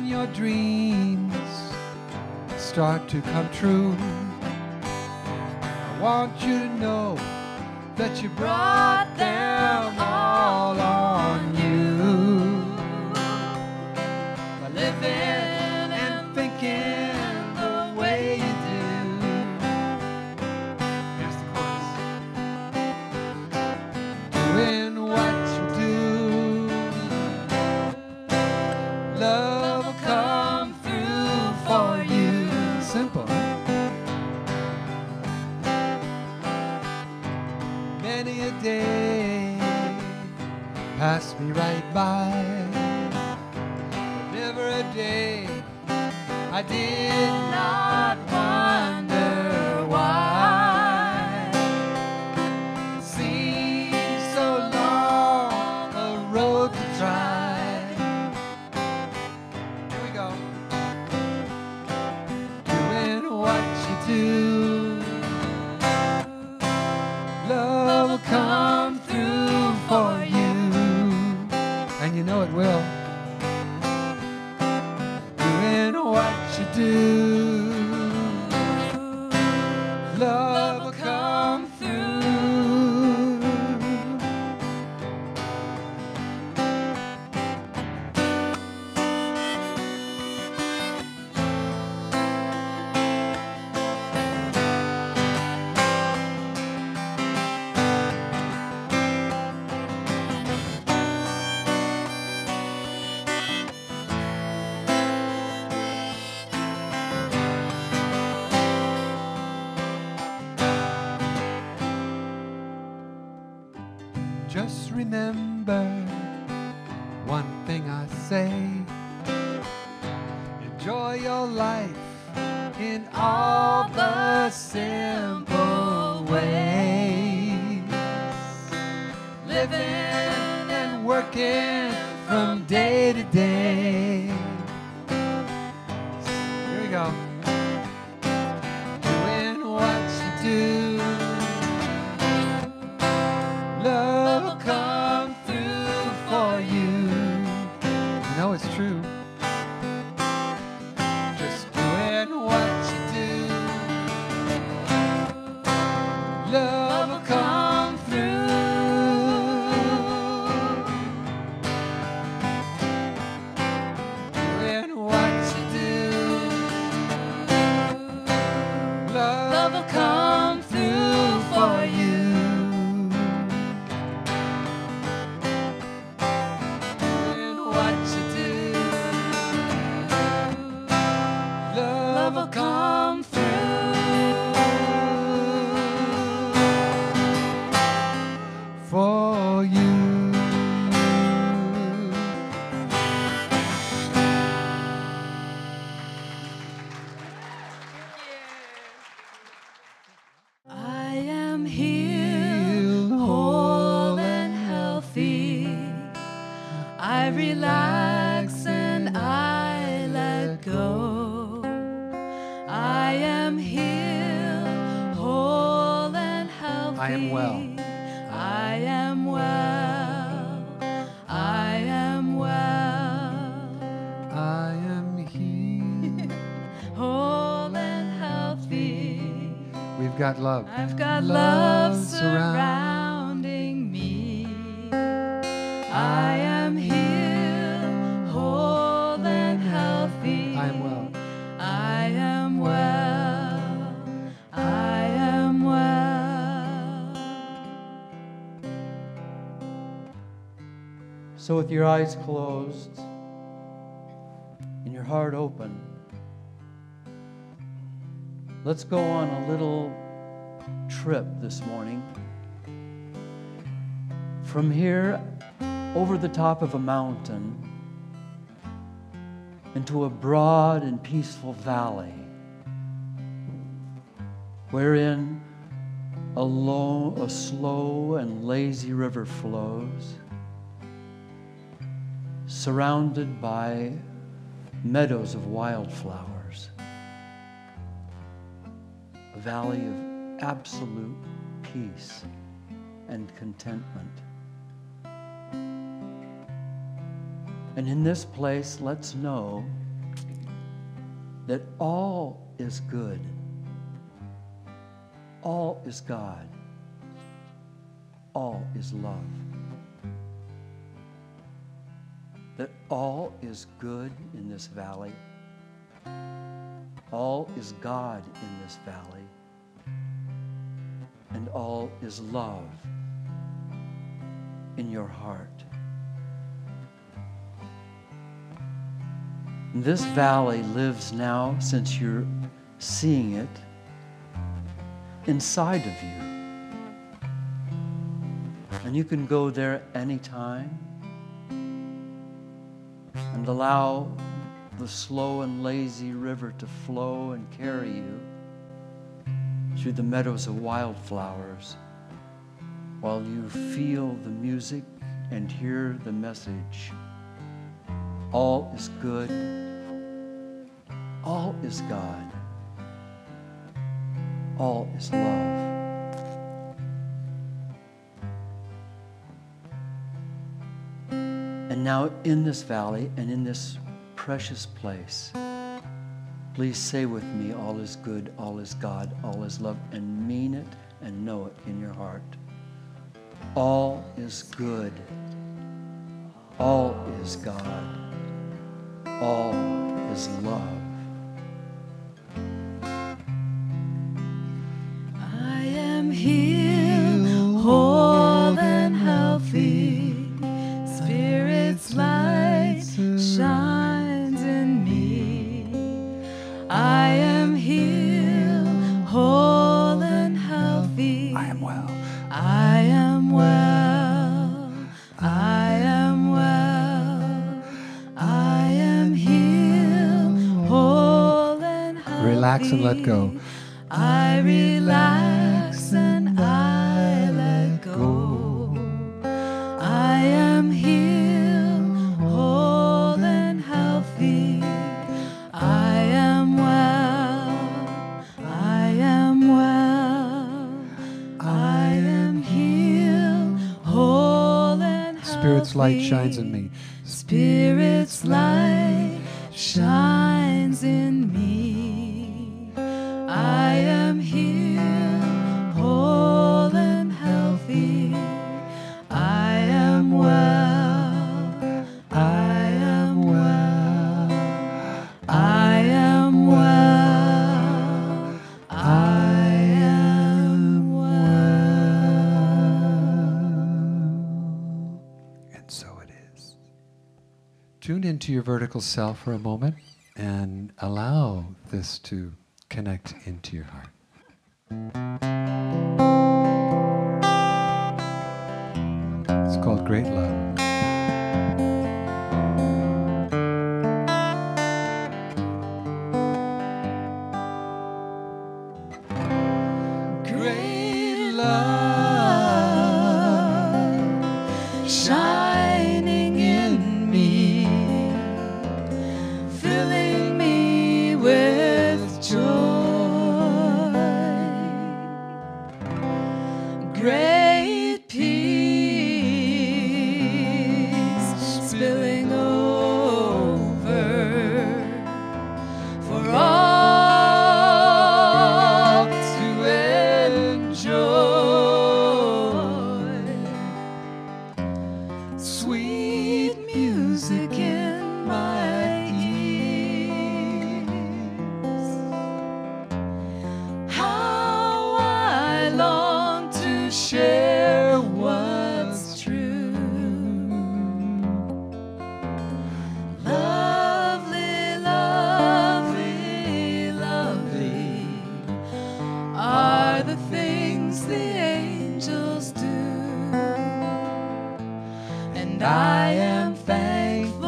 when your dreams start to come true, I want you to know that you brought them all on you. By living and thinking the way you do. Here's the chorus. Doing what you do, love will come through for you. Simple, huh? Many a day passed me right by, but never a day I did not wonder why. It seems so long a road to try. Here we go. Doing what you do, love will come through for you, and you know it will. Doing what you do, love will come through. Just remember one thing I say: enjoy your life in all the simple ways, living and working from day to day. Here we go. Doing what you do, love will come through for you. You know it's true. Just doing what you do, love will come through. Doing what you do, love will come through for you. Will come through for you. I am healed, whole and healthy. I relax and I let go. I am healed, whole and healthy. I am well. I am well. I am well. I am healed, Whole and healthy. we've got love. I've got love surrounding me. I am healed, whole and healthy. I am well. I am well. I am well. So with your eyes closed and your heart open, let's go on a little trip this morning. From here, over the top of a mountain, into a broad and peaceful valley, wherein a slow and lazy river flows, surrounded by meadows of wildflowers, a valley of absolute peace and contentment. And in this place, let's know that all is good, all is God, all is love. That all is good in this valley, all is God in this valley, and all is love in your heart. This valley lives now, since you're seeing it, inside of you. And you can go there anytime and allow the slow and lazy river to flow and carry you through the meadows of wildflowers while you feel the music and hear the message. All is good. All is God. All is love. And now in this valley and in this precious place, please say with me, all is good, all is God, all is love, and mean it and know it in your heart. All is good. All is God. All is love. I am healed, whole and healthy. Spirit's light shines in me. I am healed, whole and healthy. I am well. I am well. I am well. I am healed, whole and healthy. Relax and let go. I relax and I let go. I am healed, whole and healthy. I am well. I am well. I am healed, whole and healthy. Spirit's light shines in me. Spirit's light shines in me. I am healed, whole and healthy. I am well. I am well. I am well. I am well. And so it is. Tune into your vertical self for a moment and allow this to connect into your heart. It's called Great Love. Great love shining in me, filling me with joy. Great peace spilling over for all to enjoy. Sweet music in my ears. How I long to share what's true. Lovely, lovely, lovely are the things the angels do. And I am thankful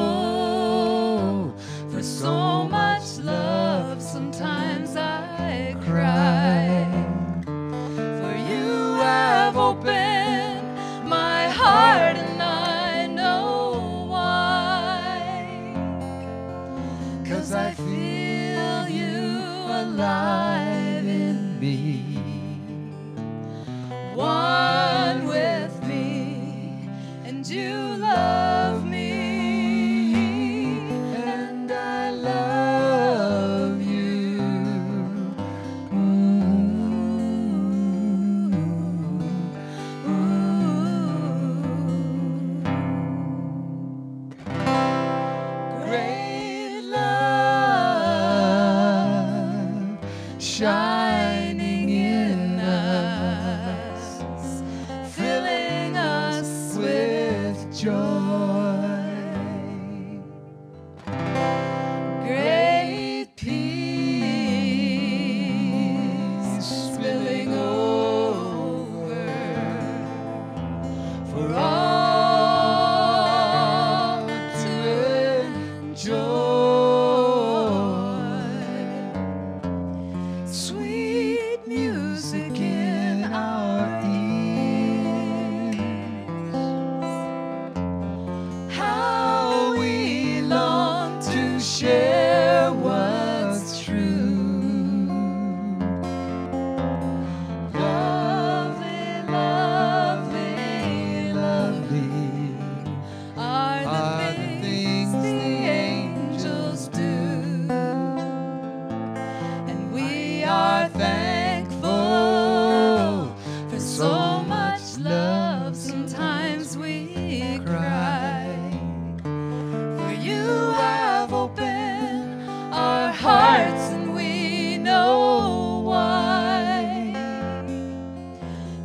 for so much love. Sometimes I cry, for you have opened my heart, and I know why. 'Cause I feel you alive in me, one with me, and you love joy. Great peace spilling over for all to enjoy. Sweet music in our ears. How we long to share what's true. Lovely, lovely, lovely are the things the angels do. And we are thankful for so much love. Sometimes we cry. For you have opened our hearts, and we know why.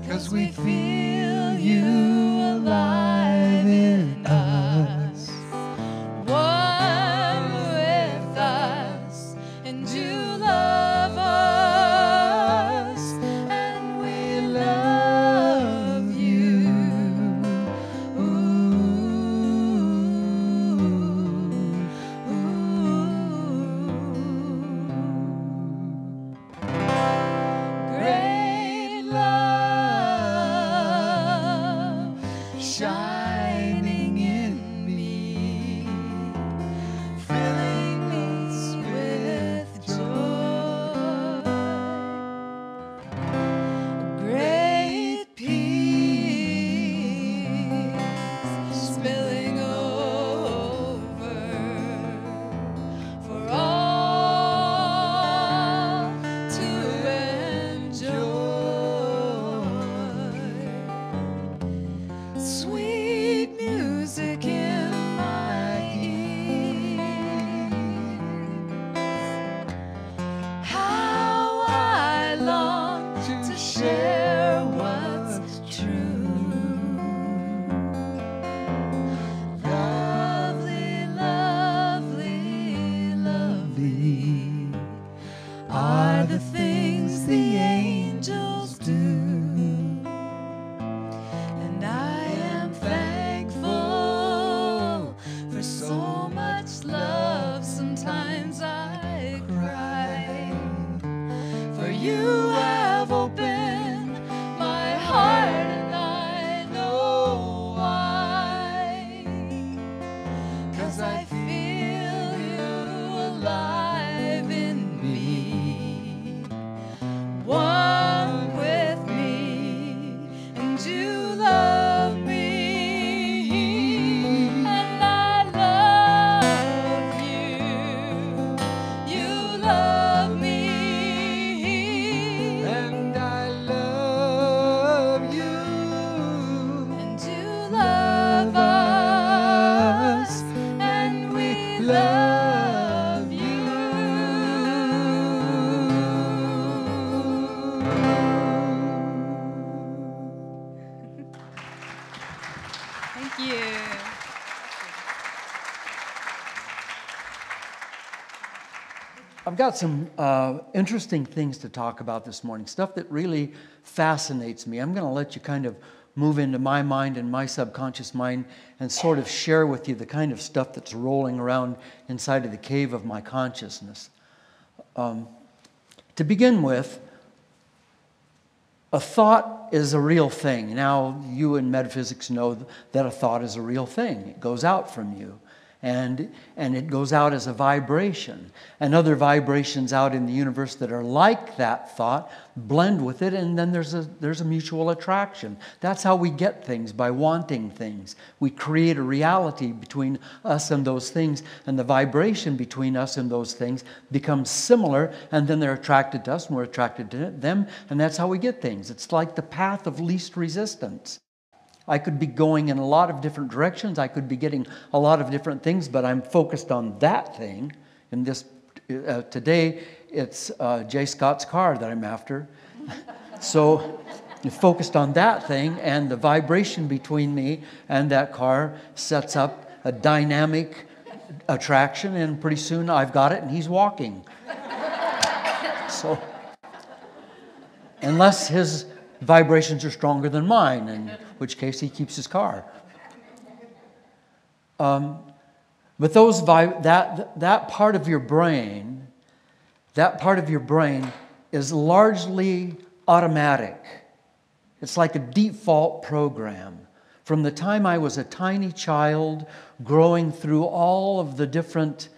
'Cause we feel you alive in us, one with us, and you love us, and we love you. Great love shining in me, filling me with joy. Great peace spilling over for all to enjoy. Sweet music in my ears. How I long to share what's true. Lovely, lovely, lovely are the things the angels do. And I am thankful for so much love. Sometimes I cry. For you have opened my heart, and I know why. 'Cause I feel you alive in me, one with me, and you love me, and I love you. You love me, And I love you. and you love us, and we love you. Thank you. I've got some interesting things to talk about this morning, stuff that really fascinates me. I'm going to let you kind of move into my mind and my subconscious mind and sort of share with you the kind of stuff that's rolling around inside of the cave of my consciousness. To begin with, a thought is a real thing. Now, you in metaphysics know that a thought is a real thing. It goes out from you. And it goes out as a vibration. And other vibrations out in the universe that are like that thought blend with it, and then there's a mutual attraction. That's how we get things, by wanting things. We create a reality between us and those things, and the vibration between us and those things becomes similar, and then they're attracted to us, and we're attracted to them, and that's how we get things. It's like the path of least resistance. I could be going in a lot of different directions. I could be getting a lot of different things, but I'm focused on that thing. In this today, it's Jay Scott's car that I'm after. So focused on that thing, and the vibration between me and that car sets up a dynamic attraction, and pretty soon I've got it and he's walking. So, unless his vibrations are stronger than mine, in which case he keeps his car. But that part of your brain, is largely automatic. It's like a default program. From the time I was a tiny child, growing through all of the different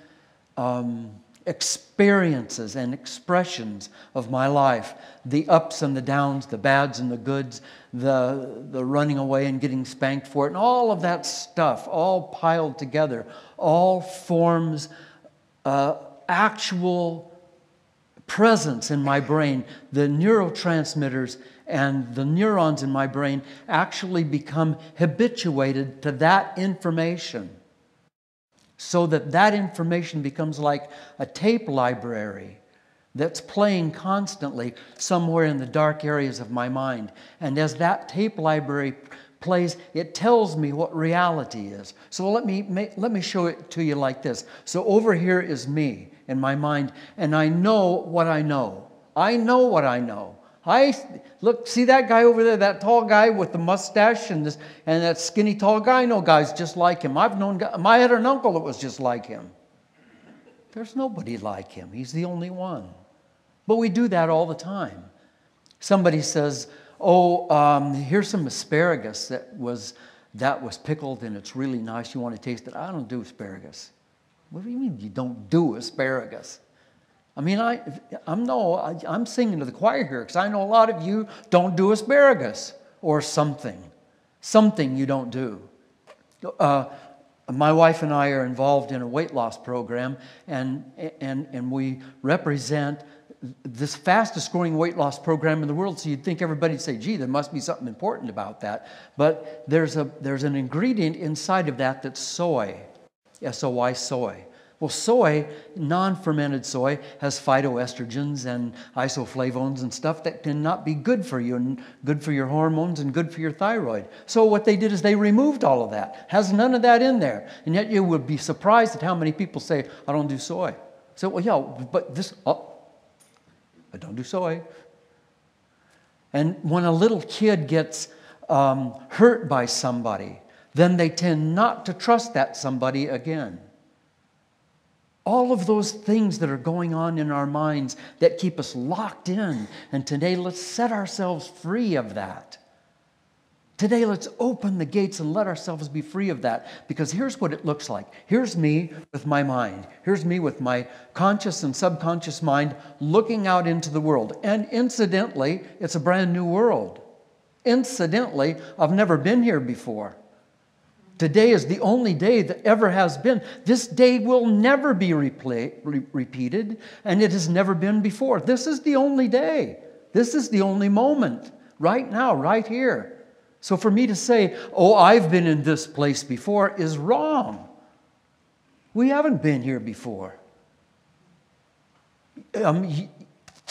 experiences and expressions of my life, the ups and the downs, the bads and the goods, the running away and getting spanked for it, and all of that stuff, all piled together, all forms actual presence in my brain. The neurotransmitters and the neurons in my brain actually become habituated to that information, so that information becomes like a tape library that's playing constantly somewhere in the dark areas of my mind. And as that tape library plays, it tells me what reality is. So let me show it to you like this. So over here is me in my mind, and I know what I know. I know what I know. Look, see that guy over there, that tall guy with the mustache and that skinny tall guy? I know guys just like him. I had an uncle that was just like him. There's nobody like him. He's the only one. But we do that all the time. Somebody says, here's some asparagus that was pickled and it's really nice. You want to taste it? I don't do asparagus. What do you mean you don't do asparagus? I mean, I'm singing to the choir here because I know a lot of you don't do asparagus or something you don't do. My wife and I are involved in a weight loss program, and we represent this fastest growing weight loss program in the world. So you'd think everybody'd say, gee, there must be something important about that. But there's an ingredient inside of that that's soy, S-O-Y, soy. Well, soy, non-fermented soy, has phytoestrogens and isoflavones and stuff that cannot be good for you and good for your hormones and good for your thyroid. So what they did is they removed all of that. Has none of that in there. And yet you would be surprised at how many people say, I don't do soy. So, well, yeah, but I don't do soy. And when a little kid gets hurt by somebody, then they tend not to trust that somebody again. All of those things that are going on in our minds that keep us locked in. And today, let's set ourselves free of that. Today, let's open the gates and let ourselves be free of that. Because here's what it looks like. Here's me with my mind. Here's me with my conscious and subconscious mind looking out into the world. And incidentally, it's a brand new world. Incidentally, I've never been here before. Today is the only day that ever has been. This day will never be repeated, and it has never been before. This is the only day. This is the only moment, right now, right here. So for me to say, I've been in this place before, is wrong. We haven't been here before.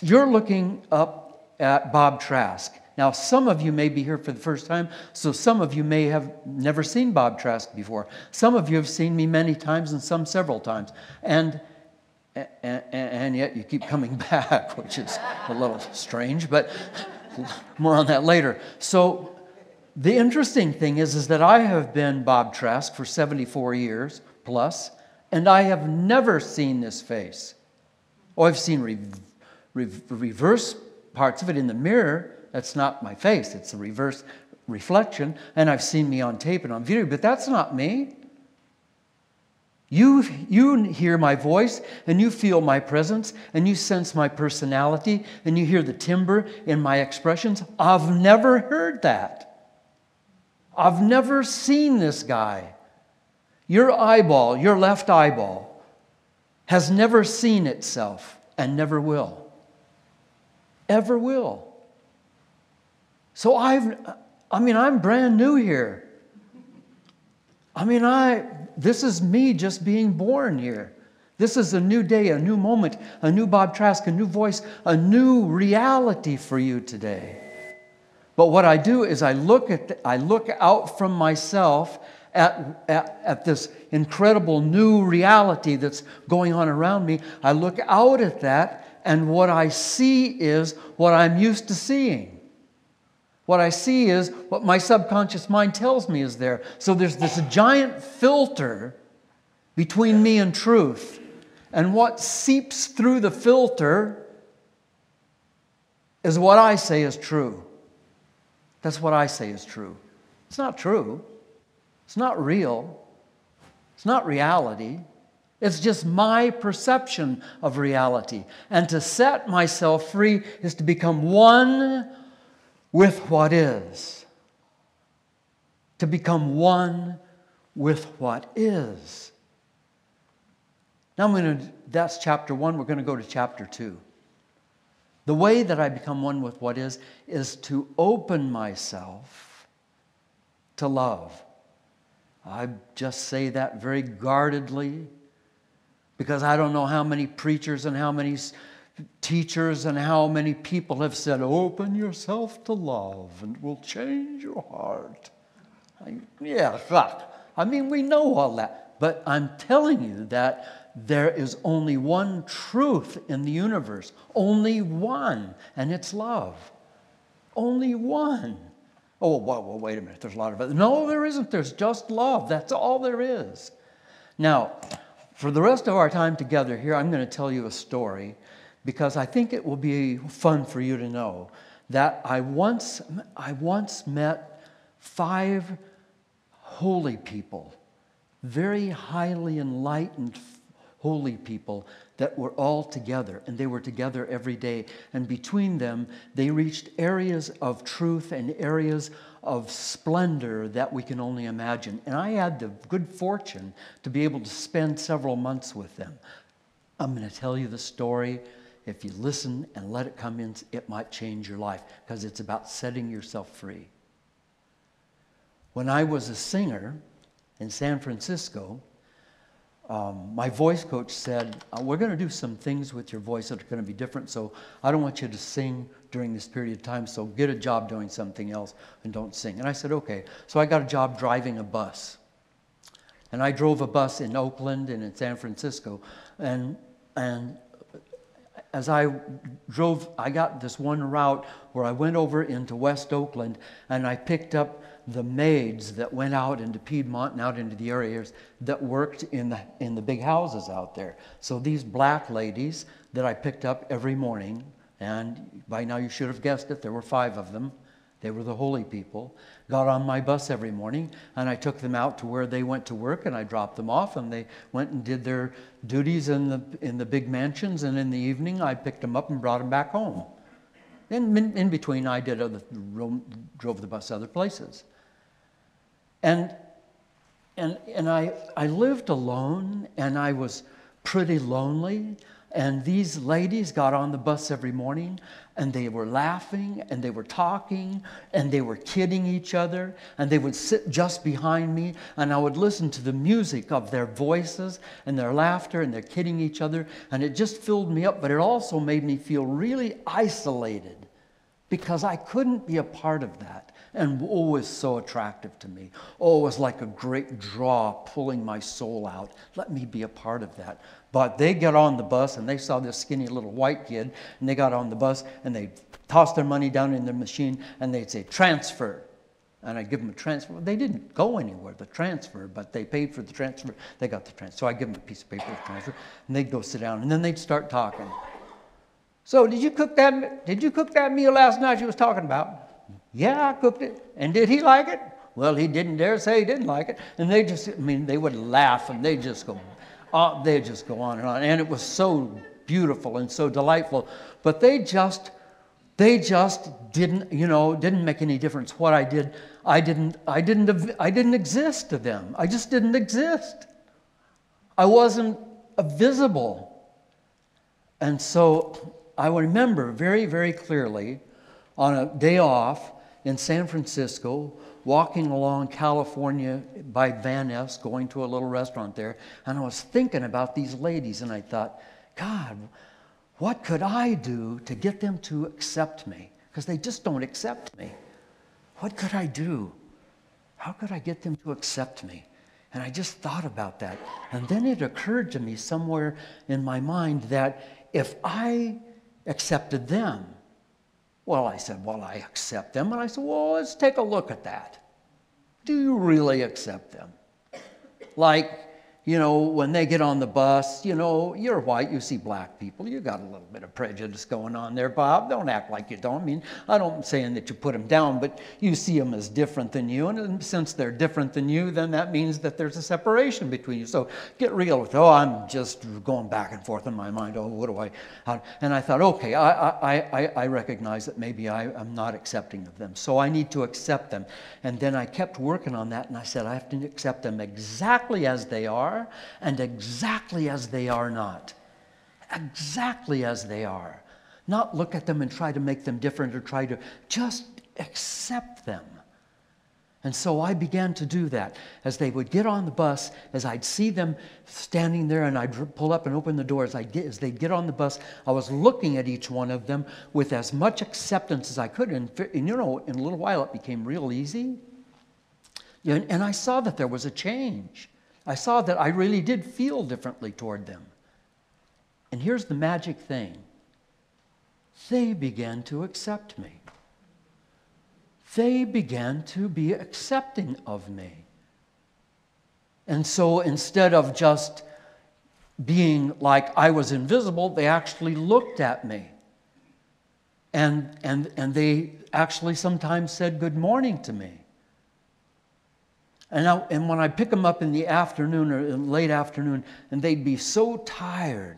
You're looking up at Bob Trask. Now, some of you may be here for the first time, so some of you may have never seen Bob Trask before. Some of you have seen me many times and some several times. And yet you keep coming back, which is a little strange, but more on that later. So the interesting thing is that I have been Bob Trask for 74 years plus, and I have never seen this face. I've seen reverse parts of it in the mirror. That's not my face. It's a reverse reflection. And I've seen me on tape and on video, but that's not me. You hear my voice, and you feel my presence, and you sense my personality, and you hear the timbre in my expressions. I've never heard that. I've never seen this guy. Your eyeball, your left eyeball, has never seen itself and never will. Ever will. So I'm brand new here. This is me just being born here. This is a new day, a new moment, a new Bob Trask, a new voice, a new reality for you today. But what I do is I look out from myself at this incredible new reality that's going on around me. I look out at that, and what I see is what I'm used to seeing. What I see is what my subconscious mind tells me is there. So there's this giant filter between me and truth. And what seeps through the filter is what I say is true. That's what I say is true. It's not true. It's not real. It's not reality. It's just my perception of reality. And to set myself free is to become one with what is. To become one with what is. Now that's chapter 1. We're going to go to chapter 2. The way that I become one with what is to open myself to love. I just say that very guardedly because I don't know how many preachers and how many teachers and how many people have said, open yourself to love and it will change your heart. I mean, we know all that. But I'm telling you that there is only one truth in the universe. Only one. And it's love. Only one. Oh, well, wait a minute. There's a lot of it. No, there isn't. There's just love. That's all there is. Now, for the rest of our time together here, I'm going to tell you a story because I think it will be fun for you to know that I once met 5 holy people, very highly enlightened holy people that were all together, and they were together every day. And between them, they reached areas of truth and areas of splendor that we can only imagine. And I had the good fortune to be able to spend several months with them. I'm going to tell you the story. If you listen and let it come in, it might change your life because it's about setting yourself free. When I was a singer in San Francisco, my voice coach said, we're going to do some things with your voice that are going to be different, so I don't want you to sing during this period of time, so get a job doing something else and don't sing. And I said, okay. So I got a job driving a bus. And I drove a bus in Oakland and in San Francisco. And as I drove, I got this one route where I went over into West Oakland and I picked up the maids that went out into Piedmont and out into the areas that worked in the big houses out there. So these black ladies that I picked up every morning, and by now you should have guessed it, there were 5 of them. They were the holy people. Got on my bus every morning, and I took them out to where they went to work, and I dropped them off, and they went and did their duties in the big mansions, and in the evening I picked them up and brought them back home. In between, I drove the bus other places. And I lived alone, and I was pretty lonely. And these ladies got on the bus every morning, and they were laughing, and they were talking, and they were kidding each other, and they would sit just behind me, and I would listen to the music of their voices and their laughter, and their kidding each other, and it just filled me up, but it also made me feel really isolated because I couldn't be a part of that. And it was so attractive to me. Oh, it was like a great draw pulling my soul out. Let me be a part of that. But they got on the bus and they saw this skinny little white kid, and they got on the bus and they tossed their money down in the machine and they'd say, transfer. And I'd give them a transfer. They didn't go anywhere, the transfer, but they paid for the transfer. They got the transfer. So I'd give them a piece of paper to transfer, and they'd go sit down, and then they'd start talking. So did you cook that meal last night you was talking about? Yeah, I cooked it. And did he like it? Well, he didn't dare say he didn't like it. And they would laugh and they'd just go on and on. And it was so beautiful and so delightful. But they just didn't make any difference what I did. I didn't exist to them. I just didn't exist. I wasn't visible. And so I remember very, very clearly on a day off in San Francisco, walking along California by Van Ness, going to a little restaurant there, and I was thinking about these ladies, and I thought, God, what could I do to get them to accept me? Because they just don't accept me. what could I do? How could I get them to accept me? And I just thought about that. And then it occurred to me somewhere in my mind that if I accepted them, well, I said, well, I accept them. And I said, well, let's take a look at that. Do you really accept them? Like, you know, when they get on the bus, you know, you're white, you see black people, you got a little bit of prejudice going on there, Bob. Don't act like you don't. I mean, I don't saying that you put them down, but you see them as different than you. And since they're different than you, then that means that there's a separation between you. So get real with, oh, I'm just going back and forth in my mind. Oh, what do I, how? And I thought, okay, I recognize that maybe I'm not accepting of them. So I need to accept them. And then I kept working on that, and I said, I have to accept them exactly as they are, and exactly as they are not. Exactly as they are. Not look at them and try to make them different or try to just accept them. And so I began to do that. As they would get on the bus, as I'd see them standing there and I'd pull up and open the door, as they'd get on the bus, I was looking at each one of them with as much acceptance as I could. And you know, in a little while it became real easy. And I saw that there was a change. I saw that I really did feel differently toward them. And here's the magic thing. They began to accept me. They began to be accepting of me. And so instead of just being like I was invisible, they actually looked at me. And they actually sometimes said good morning to me. And when I pick them up in the afternoon or in late afternoon, and they'd be so tired,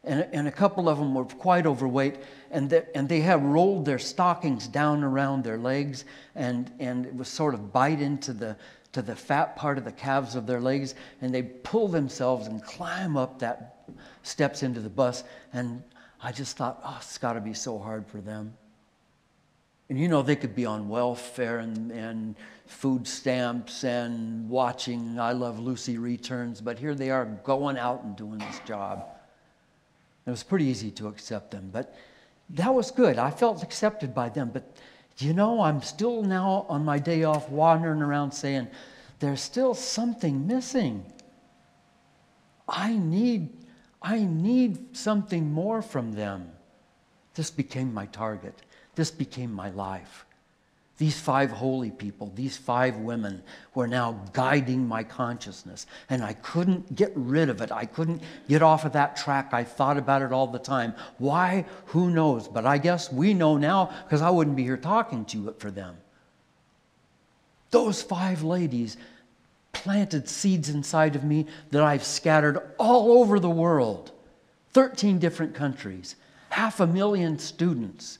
and a couple of them were quite overweight, and they have rolled their stockings down around their legs, and it was sort of bite into the fat part of the calves of their legs, and they'd pull themselves and climb up that steps into the bus, and I just thought, oh, it's got to be so hard for them. And you know, they could be on welfare and food stamps and watching I Love Lucy returns, but here they are going out and doing this job. It was pretty easy to accept them, but that was good. I felt accepted by them, but you know, I'm still now on my day off wandering around saying, there's still something missing. I need something more from them. This became my target. This became my life. These 5 holy people, these 5 women were now guiding my consciousness. And I couldn't get rid of it. I couldn't get off of that track. I thought about it all the time. Why? Who knows? But I guess we know now, because I wouldn't be here talking to you for them. Those 5 ladies planted seeds inside of me that I've scattered all over the world. 13 different countries. 500,000 students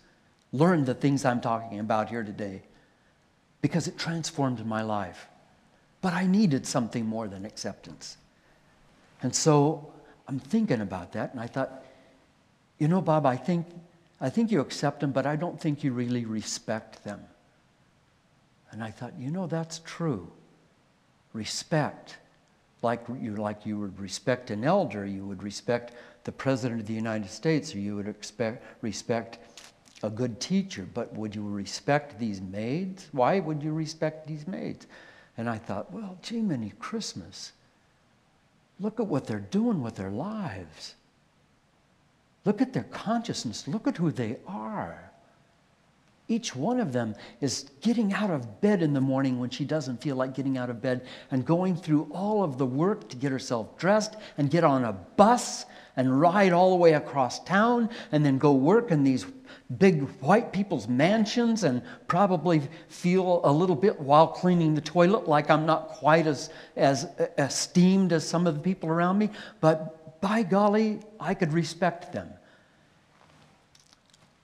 learned the things I'm talking about here today because it transformed my life. But I needed something more than acceptance. And so I'm thinking about that, and I thought, you know, Bob, I think you accept them, but I don't think you really respect them. And I thought, you know, that's true. Respect. Like you would respect an elder, you would respect the President of the United States, or you would respect a good teacher, but would you respect these maids? Why would you respect these maids? And I thought, well, gee, many Christmas. Look at what they're doing with their lives. Look at their consciousness. Look at who they are. Each one of them is getting out of bed in the morning when she doesn't feel like getting out of bed and going through all of the work to get herself dressed and get on a bus and ride all the way across town and then go work in these big white people's mansions and probably feel a little bit while cleaning the toilet like I'm not quite as esteemed as some of the people around me, but by golly, I could respect them.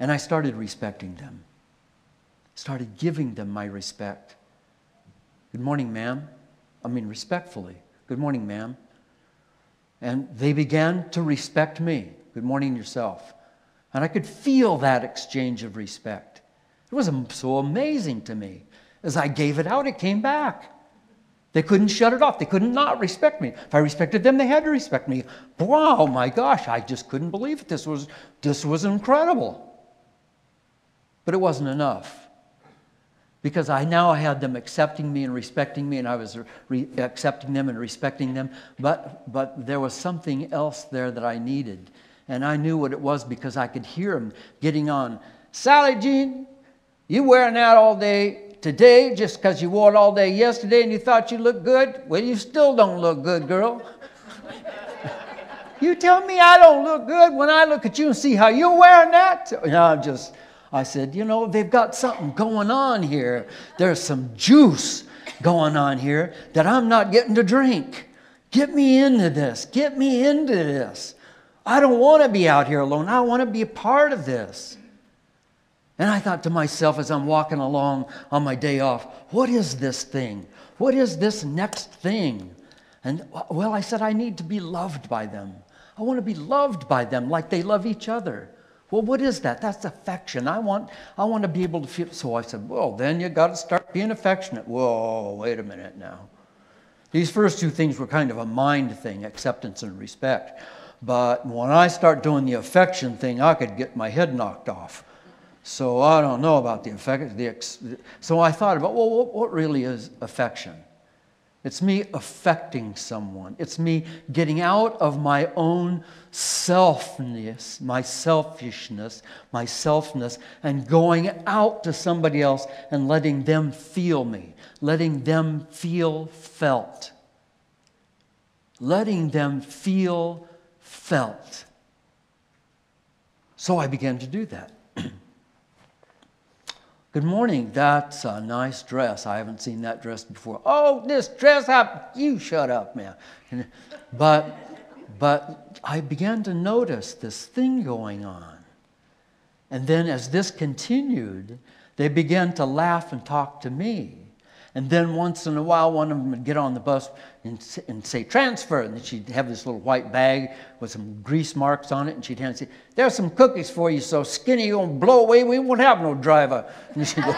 And I started respecting them. Started giving them my respect. Good morning, ma'am. I mean, respectfully. Good morning, ma'am. And they began to respect me. Good morning yourself. And I could feel that exchange of respect. It was so amazing to me. As I gave it out, it came back. They couldn't shut it off. They couldn't not respect me. If I respected them, they had to respect me. Wow, my gosh, I just couldn't believe it. This was incredible. But it wasn't enough. because I now had them accepting me and respecting me, and I was accepting them and respecting them. But there was something else there that I needed. And I knew what it was because I could hear them getting on. Sally Jean, you wearing that all day today just because you wore it all day yesterday and you thought you looked good? Well, you still don't look good, girl. You tell me I don't look good when I look at you and see how you're wearing that? No, I said, you know, they've got something going on here. There's some juice going on here that I'm not getting to drink. Get me into this. Get me into this. I don't want to be out here alone. I want to be a part of this. And I thought to myself as I'm walking along on my day off, what is this thing? What is this next thing? And well, I said, I need to be loved by them. I want to be loved by them like they love each other. Well, what is that? That's affection. I want to be able to feel. So I said, well, then you got to start being affectionate. Whoa, wait a minute now. These first two things were kind of a mind thing, acceptance and respect. But when I start doing the affection thing, I could get my head knocked off. So I don't know about the affection. So I thought about, well, what really is affection? It's me affecting someone. It's me getting out of my own selfness, my selfishness, my selfness, and going out to somebody else and letting them feel me, letting them feel felt. Letting them feel felt. So I began to do that. Good morning. That's a nice dress. I haven't seen that dress before. Oh, this dress up. You shut up, man. But I began to notice this thing going on. And then as this continued, they began to laugh and talk to me. And then once in a while, one of them would get on the bus and say, transfer. And then she'd have this little white bag with some grease marks on it. And she'd hand it and say, there's some cookies for you, so skinny you're going to blow away. We won't have no driver. And she goes,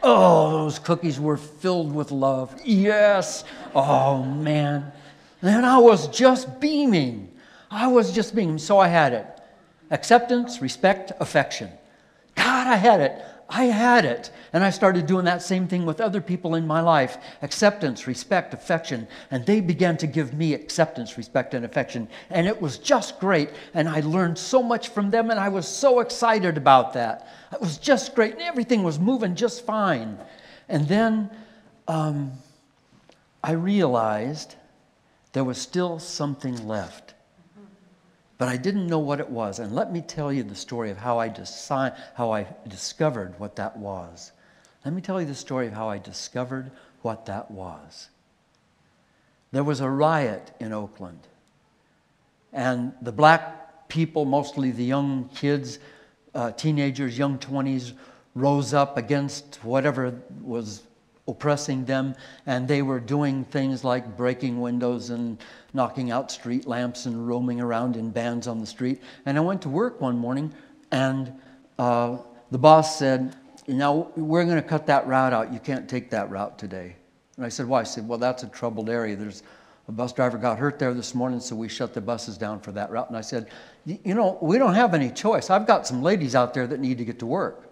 oh, those cookies were filled with love. Yes. Oh, man. And I was just beaming. I was just beaming. So I had it. Acceptance, respect, affection. God, I had it. I had it. And I started doing that same thing with other people in my life. Acceptance, respect, affection. And they began to give me acceptance, respect, and affection. And it was just great. And I learned so much from them. And I was so excited about that. It was just great. And everything was moving just fine. And then I realized there was still something left. But I didn't know what it was. And let me tell you the story of how I discovered what that was. Let me tell you the story of how I discovered what that was. There was a riot in Oakland. And the black people, mostly the young kids, teenagers, young 20s, rose up against whatever was oppressing them, and they were doing things like breaking windows and knocking out street lamps and roaming around in bands on the street. And I went to work one morning, and the boss said, we're going to cut that route out. You can't take that route today. And I said, why? I said, well, that's a troubled area. There's a bus driver got hurt there this morning, so we shut the buses down for that route. And I said, we don't have any choice. I've got some ladies out there that need to get to work.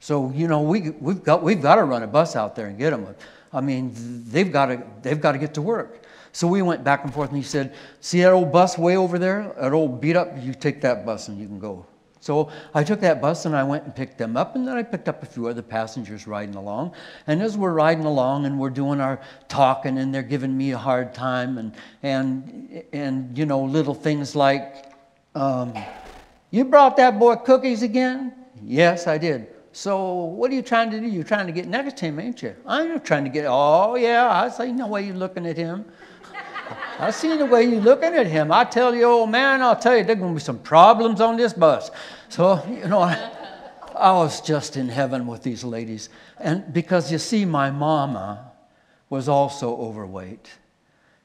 So, we've got to run a bus out there and get them. I mean, they've got to get to work. So we went back and forth, and he said, see that old bus way over there? That old beat up, you take that bus and you can go. So I took that bus and I went and picked them up, and then I picked up a few other passengers riding along. And as we're riding along and we're doing our talking, and they're giving me a hard time, and little things like, you brought that boy cookies again? Yes, I did. So what are you trying to do? You're trying to get next to him, ain't you? I'm not trying to get, oh yeah, I seen the way you're looking at him. I seen the way you're looking at him. I tell you, old man, I'll tell you, there's going to be some problems on this bus. So, I was just in heaven with these ladies. And because you see, my mama was also overweight.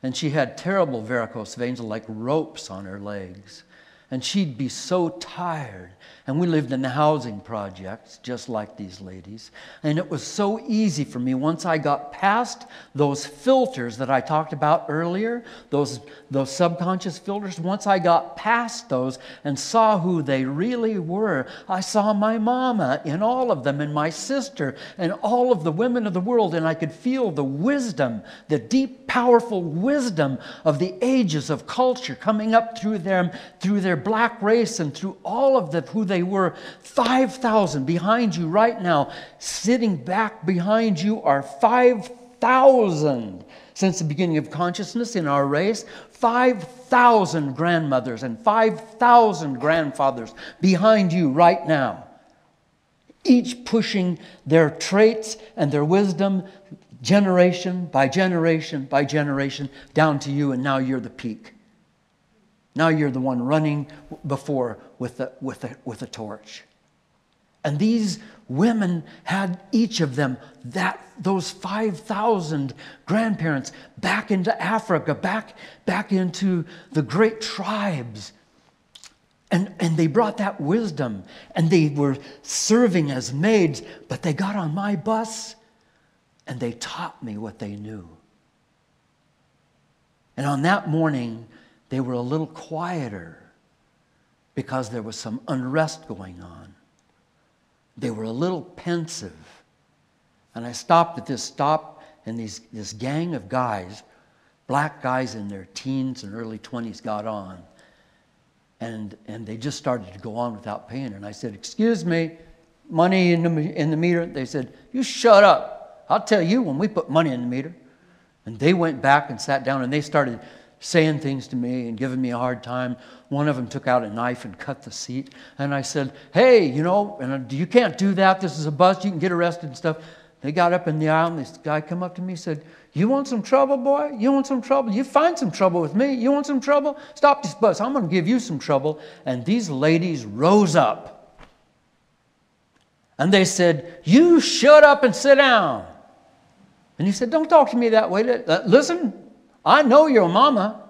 And she had terrible varicose veins like ropes on her legs. And she'd be so tired. And we lived in the housing projects, just like these ladies. And it was so easy for me once I got past those filters that I talked about earlier, those subconscious filters. Once I got past those and saw who they really were, I saw my mama in all of them and my sister and all of the women of the world. And I could feel the wisdom, the deep, powerful wisdom of the ages of culture coming up through their black race and through all of who they were. 5,000 behind you right now. Sitting back behind you are 5,000 since the beginning of consciousness in our race. 5,000 grandmothers and 5,000 grandfathers behind you right now. Each pushing their traits and their wisdom generation by generation by generation down to you, and now you're the peak. Now you're the one running before with a torch. And these women had, each of them, those 5,000 grandparents back into Africa, back into the great tribes. And they brought that wisdom, and they were serving as maids, but they got on my bus and they taught me what they knew. And on that morning, they were a little quieter because there was some unrest going on. They were a little pensive. And I stopped at this stop, and this gang of guys, black guys in their teens and early 20s, got on. And they just started to go on without paying. And I said, "Excuse me, money in the meter?" They said, "You shut up. I'll tell you when we put money in the meter." And they went back and sat down, and they started saying things to me and giving me a hard time. One of them took out a knife and cut the seat. And I said, "Hey, you can't do that. This is a bus. You can get arrested and stuff." They got up in the aisle, and this guy come up to me and said, "You want some trouble, boy? You want some trouble? You find some trouble with me. You want some trouble? Stop this bus. I'm going to give you some trouble." And these ladies rose up. And they said, "You shut up and sit down." And he said, "Don't talk to me that way. Listen, I know your mama.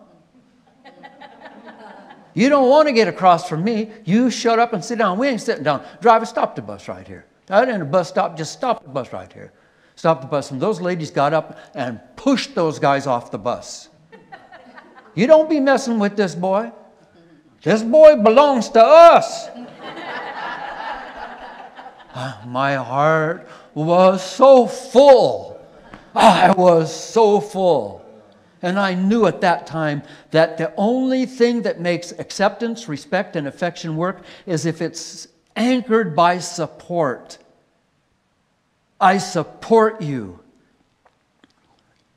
You don't want to get across from me. You shut up and sit down. We ain't sitting down. Driver, stop the bus right here. That ain't a bus stop. Just stop the bus right here." Stop the bus. And those ladies got up and pushed those guys off the bus. "You don't be messing with this boy. This boy belongs to us." My heart was so full. I was so full. And I knew at that time that the only thing that makes acceptance, respect, and affection work is if it's anchored by support. I support you.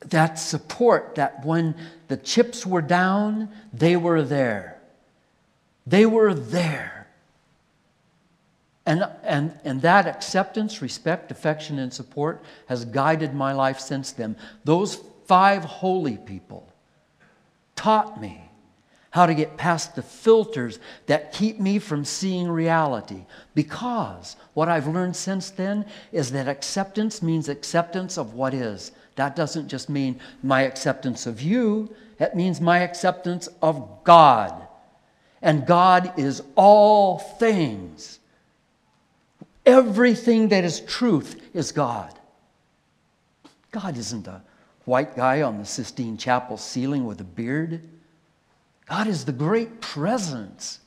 That support, that when the chips were down, they were there. They were there. And that acceptance, respect, affection, and support has guided my life since then. Those 5 holy people taught me how to get past the filters that keep me from seeing reality. Because what I've learned since then is that acceptance means acceptance of what is. That doesn't just mean my acceptance of you. It means my acceptance of God. And God is all things. Everything that is truth is God. God isn't a white guy on the Sistine Chapel ceiling with a beard. God is the great presence,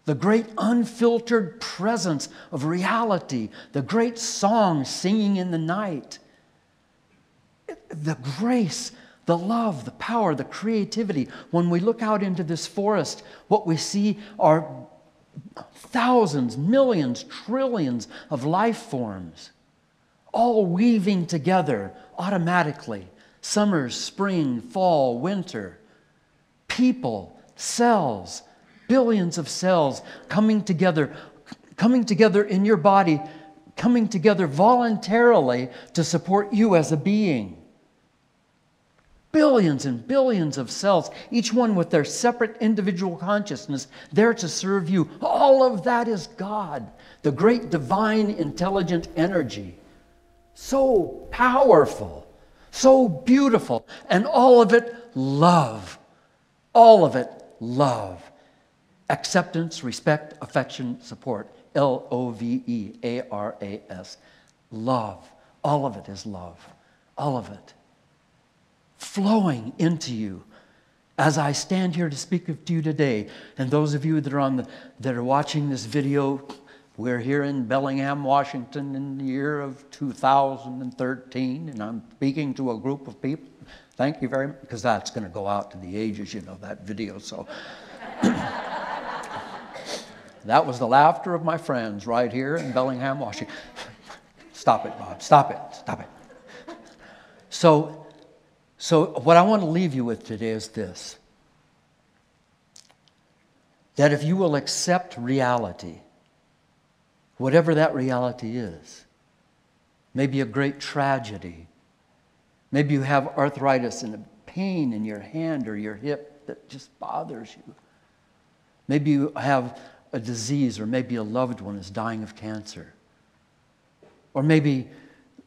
the great unfiltered presence of reality, the great song singing in the night, the grace, the love, the power, the creativity. When we look out into this forest, what we see are thousands, millions, trillions of life forms, all weaving together automatically. Summer, spring, fall, winter. People, cells, billions of cells coming together in your body, coming together voluntarily to support you as a being. Billions and billions of cells, each one with their separate individual consciousness, there to serve you. All of that is God, the great divine intelligent energy. So powerful, so beautiful, and all of it love. All of it love. Acceptance, respect, affection, support. L-O-V-E-A-R-A-S. Love. All of it is love. All of it. Flowing into you. As I stand here to speak to you today, and those of you that are watching this video, we're here in Bellingham, Washington in the year of 2013, and I'm speaking to a group of people. Thank you very much, because that's going to go out to the ages, you know, that video. So that was the laughter of my friends right here in Bellingham, Washington. Stop it, Bob. Stop it. Stop it. So what I want to leave you with today is this. That if you will accept reality, whatever that reality is, maybe a great tragedy, maybe you have arthritis and a pain in your hand or your hip that just bothers you. Maybe you have a disease, or maybe a loved one is dying of cancer. Or maybe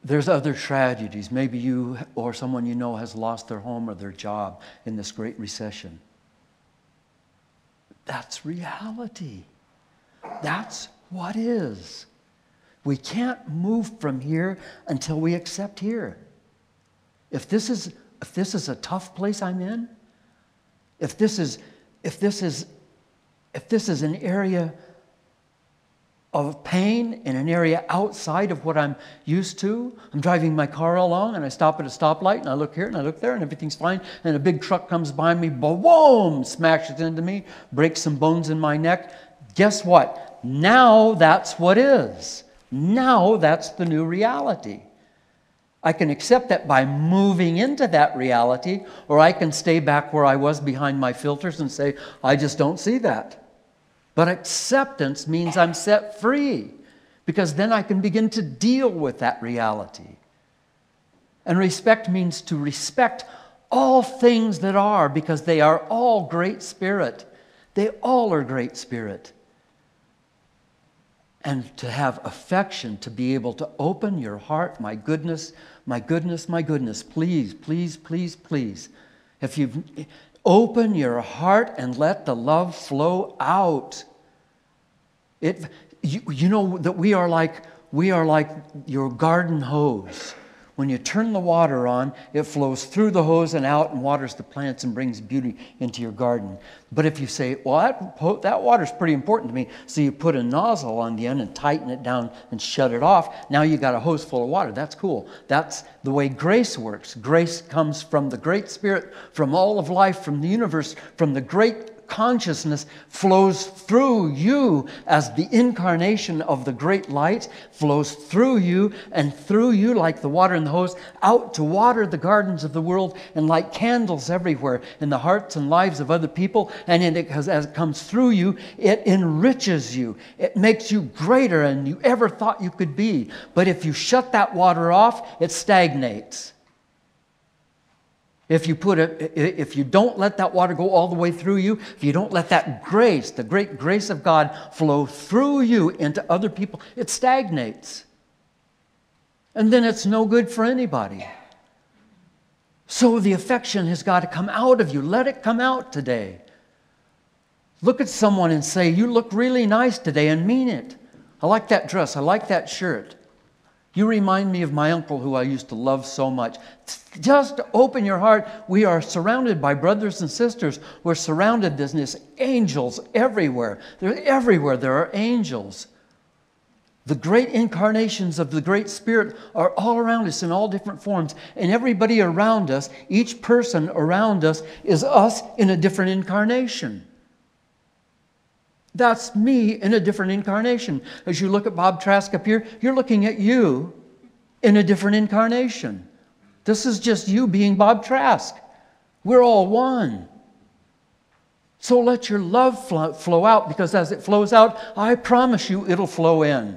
there's other tragedies. Maybe you or someone you know has lost their home or their job in this great recession. That's reality. That's what is. We can't move from here until we accept here. If this is a tough place I'm in, if this is an area of pain in an area outside of what I'm used to. I'm driving my car along and I stop at a stoplight and I look here and I look there and everything's fine, and a big truck comes by me, boom, smashes into me, breaks some bones in my neck. Guess what? Now that's what is. Now that's the new reality. I can accept that by moving into that reality, or I can stay back where I was behind my filters and say, I just don't see that. But acceptance means I'm set free, because then I can begin to deal with that reality. And respect means to respect all things that are, because they are all great spirit. They all are great spirit. And to have affection, to be able to open your heart. My goodness, my goodness, my goodness. Please, please, please, please. If you've open your heart and let the love flow out. You know that we are like your garden hose. When you turn the water on, it flows through the hose and out and waters the plants and brings beauty into your garden. But if you say, well, that water's pretty important to me, so you put a nozzle on the end and tighten it down and shut it off, now you got a hose full of water. That's cool. That's the way grace works. Grace comes from the great spirit, from all of life, from the universe, from the great consciousness, flows through you as the incarnation of the great light, flows through you and through you like the water in the hose, out to water the gardens of the world and light candles everywhere in the hearts and lives of other people. And as it comes through you, it enriches you. It makes you greater than you ever thought you could be. But if you shut that water off, it stagnates. If you don't let that water go all the way through you, if you don't let that grace, the great grace of God, flow through you into other people, it stagnates. And then it's no good for anybody. So the affection has got to come out of you. Let it come out today. Look at someone and say, you look really nice today, and mean it. I like that dress. I like that shirt. You remind me of my uncle, who I used to love so much. Just open your heart. We are surrounded by brothers and sisters. We're surrounded. There's angels everywhere. They're everywhere. There are angels. The great incarnations of the great spirit are all around us in all different forms. And everybody around us, each person around us, is us in a different incarnation. That's me in a different incarnation. As you look at Bob Trask up here, you're looking at you in a different incarnation. This is just you being Bob Trask. We're all one. So let your love flow out, because as it flows out, I promise you it'll flow in.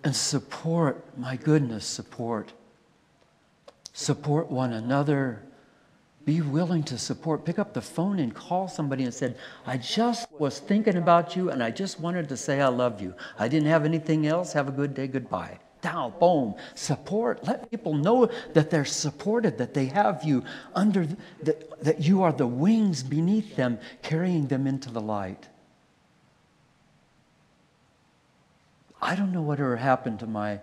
And support, my goodness, support. Support one another. Be willing to support. Pick up the phone and call somebody and say, I just was thinking about you and I just wanted to say I love you. I didn't have anything else. Have a good day. Goodbye. down, boom, support. Let people know that they're supported, that they have you under, that you are the wings beneath them, carrying them into the light. I don't know whatever happened to my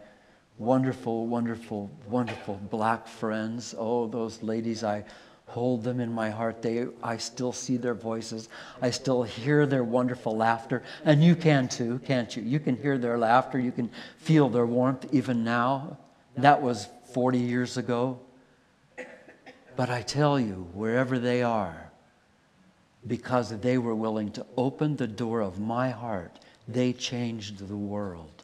wonderful, wonderful, wonderful black friends. Oh, those ladies, I hold them in my heart. I still see their voices. I still hear their wonderful laughter. And you can too, can't you? You can hear their laughter. You can feel their warmth even now. That was 40 years ago. But I tell you, wherever they are, because they were willing to open the door of my heart, they changed the world.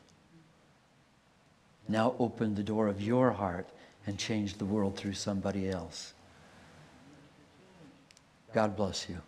Now open the door of your heart and change the world through somebody else. God bless you.